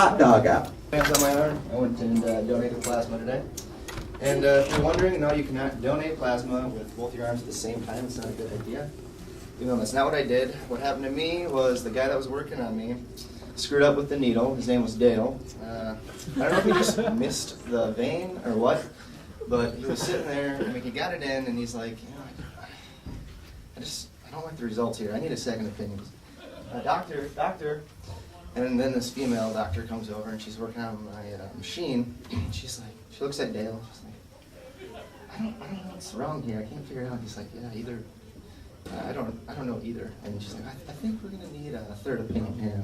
hot dog out. Hands on my arm. I went and donated plasma today. And if you're wondering, no, you cannot donate plasma with both your arms at the same time. It's not a good idea. Even though that's not what I did. What happened to me was the guy that was working on me screwed up with the needle. His name was Dale. I don't know if he just missed the vein or what, but he was sitting there. I mean, he got it in, and he's like, you know, I don't like the results here. I need a second opinion. Doctor. And then this female doctor comes over, and she's working on my machine. She's like, she looks at Dale. She's like, I don't know what's wrong here. I can't figure it out. He's like, yeah, either. I don't know either. And she's like, I think we're gonna need a third opinion here.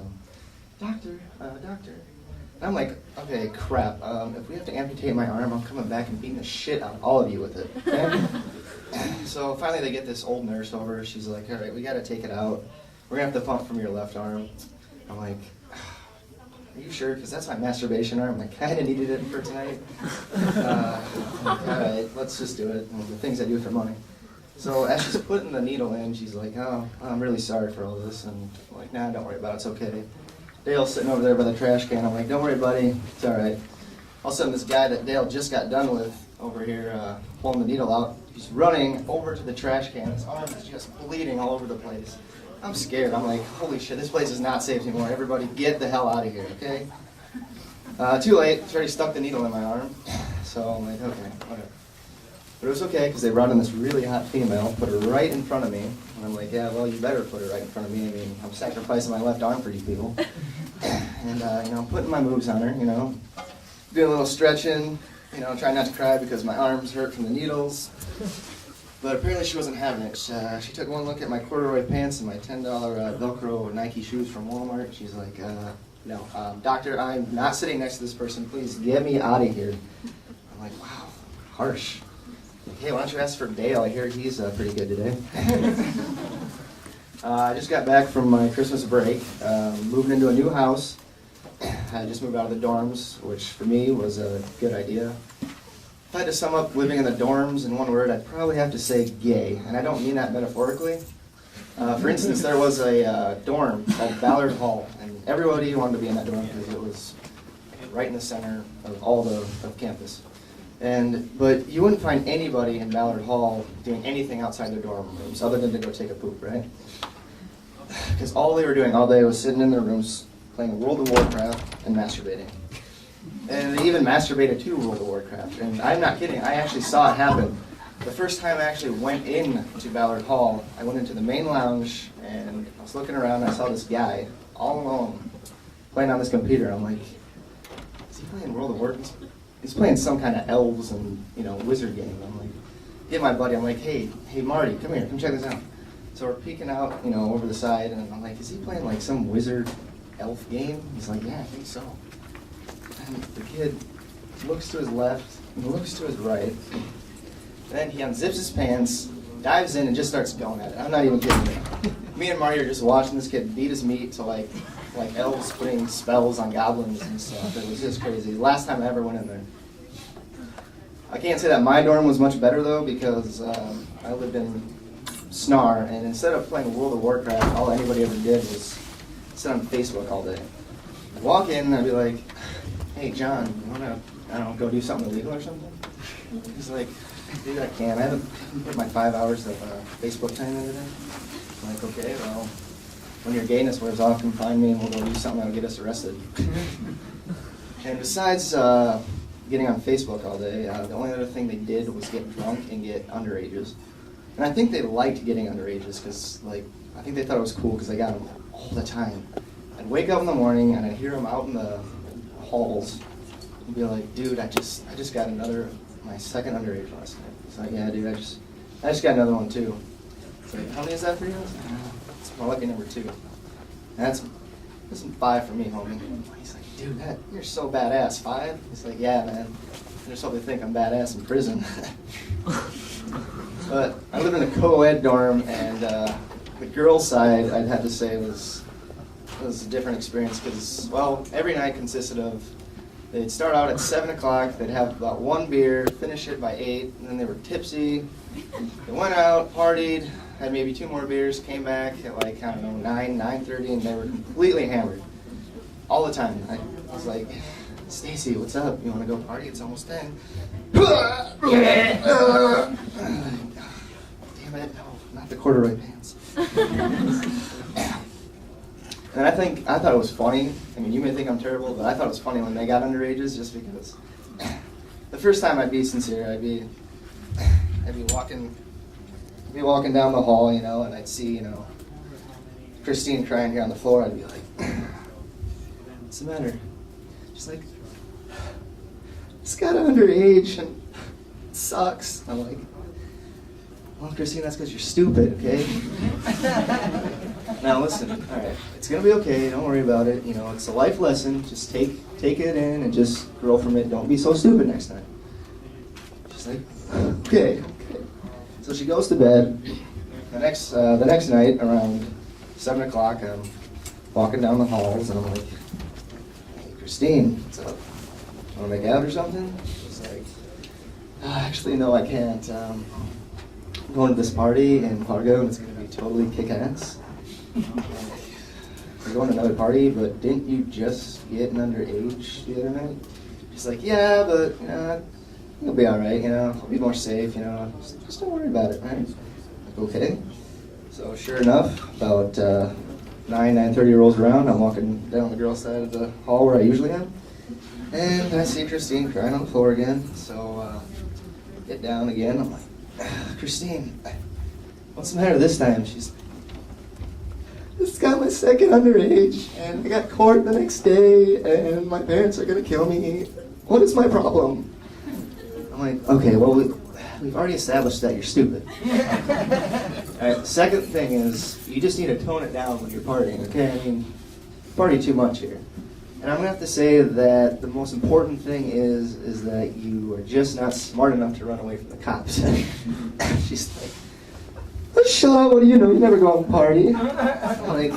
Doctor. And I'm like, okay, crap. If we have to amputate my arm, I'm coming back and beating the shit out of all of you with it. Okay? So finally they get this old nurse over. She's like, all right, we gotta take it out. We're gonna have to pump from your left arm. I'm like, are you sure? Because that's my masturbation arm. I kind of needed it for tonight. All right, let's just do it. And the things I do for money. So as she's putting the needle in, she's like, oh, I'm really sorry for all this. And I'm like, nah, don't worry about it. It's okay. Dale's sitting over there by the trash can. I'm like, don't worry, buddy. It's all right. All of a sudden, this guy that Dale just got done with over here pulling the needle out, he's running over to the trash can. His arm is just bleeding all over the place. I'm scared. I'm like, holy shit, this place is not safe anymore. Everybody get the hell out of here, okay? Too late. He's already stuck the needle in my arm. So I'm like, okay, whatever. But it was okay, because they brought in this really hot female, put her right in front of me. And I'm like, yeah, well, you better put her right in front of me. I mean, I'm sacrificing my left arm for you people. And, I'm putting my moves on her, doing a little stretching, trying not to cry because my arms hurt from the needles. But apparently she wasn't having it. She took one look at my corduroy pants and my $10 Velcro Nike shoes from Walmart. She's like, no, doctor, I'm not sitting next to this person. Please get me out of here. I'm like, wow, harsh. Hey, why don't you ask for Dale? I hear he's pretty good today. I just got back from my Christmas break, moving into a new house. I just moved out of the dorms, which for me was a good idea. If I had to sum up living in the dorms in one word, I'd probably have to say gay, and I don't mean that metaphorically. For instance, there was a dorm called Ballard Hall, and everybody wanted to be in that dorm because it was right in the center of all of campus. But you wouldn't find anybody in Ballard Hall doing anything outside their dorm rooms other than to go take a poop, right? Because all they were doing all day was sitting in their rooms playing World of Warcraft and masturbating. And they even masturbated to World of Warcraft. And I'm not kidding, I actually saw it happen. The first time I actually went into Ballard Hall, I went into the main lounge and I was looking around and I saw this guy all alone playing on this computer. I'm like, is he playing World of Warcraft? He's playing some kind of elves and wizard game. I'm like, get my buddy. I'm like, hey Marty, come here, come check this out. So we're peeking out, over the side, and I'm like, is he playing like some wizard elf game? He's like, yeah, I think so. And the kid looks to his left, and looks to his right, and then he unzips his pants, dives in, and just starts going at it. I'm not even kidding you. Me and Marty are just watching this kid beat his meat to like elves putting spells on goblins and stuff. It was just crazy. Last time I ever went in there. I can't say that my dorm was much better though, because I lived in Snar, and instead of playing World of Warcraft, all anybody ever did was sit on Facebook all day. I'd walk in and I'd be like, hey John, you wanna, go do something illegal or something? He's like, dude, I can't. I haven't put my 5 hours of Facebook time in today. I'm like, okay, well, when your gayness wears off, come find me and we'll go do something that'll get us arrested. And besides getting on Facebook all day, the only other thing they did was get drunk and get underages. And I think they liked getting underages because, I think they thought it was cool because they got them all the time. I'd wake up in the morning and I'd hear them out in the halls and be like, dude, I just got my second underage last night. It's like, yeah, dude, I just got another one too. It's like, how many is that for you? It's more lucky number 2. And that's 5 for me, homie. He's like, dude, you're so badass. 5? He's like, yeah, man. I just hope they think I'm badass in prison. But I lived in a co-ed dorm, and the girls' side, I'd have to say, was a different experience because, well, every night consisted of, they'd start out at 7 o'clock, they'd have about 1 beer, finish it by 8, and then they were tipsy. They went out, partied, had maybe 2 more beers, came back at 9, 9:30, and they were completely hammered. all the time. I was like, Stacy, what's up? You want to go party? It's almost 10. Damn it, no, not the corduroy pants. And I thought it was funny. I mean, you may think I'm terrible, but I thought it was funny when they got underages, just because the first time I'd be sincere, I'd be walking down the hall, you know, and I'd see, you know, Christine crying here on the floor. I'd be like, what's the matter? She's like, it's got underage and it sucks. I'm like, well, Christine, that's because you're stupid, okay? Now listen, all right, it's gonna be okay. Don't worry about it. You know, it's a life lesson. Just take it in and just grow from it. Don't be so stupid next time. She's like, okay. So she goes to bed. The next night around 7 o'clock, I'm walking down the halls and I'm like, hey, Christine, what's up? Want to make out or something? She's like, actually, no, I can't. I'm going to this party in Fargo and it's going to be totally kick-ass. We're going to another party, but didn't you just get an underage the other night? She's like, yeah, but, you know, you'll be all right, you know, I'll be more safe, you know, just don't worry about it, right? Like, okay. So sure enough, about 9:30 rolls around, I'm walking down the girls' side of the hall where I usually am, and I see Christine crying on the floor again, so I get down again, I'm like, Christine, what's the matter this time? She's like, this got my second underage, and I got court the next day, and my parents are gonna kill me. What is my problem? I'm like, okay, well, we've already established that you're stupid. All right, the second thing is, you just need to tone it down when you're partying, okay? I mean, party too much here. And I'm gonna have to say that the most important thing is that you are just not smart enough to run away from the cops. She's like, shut up, what do you know? You never go out and party. I'm like,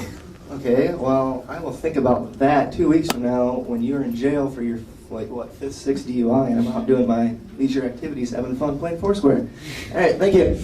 okay, well, I will think about that 2 weeks from now when you're in jail for your, like, what, 5th, 6th DUI, and I'm out doing my leisure activities, having fun playing Foursquare. All right, thank you.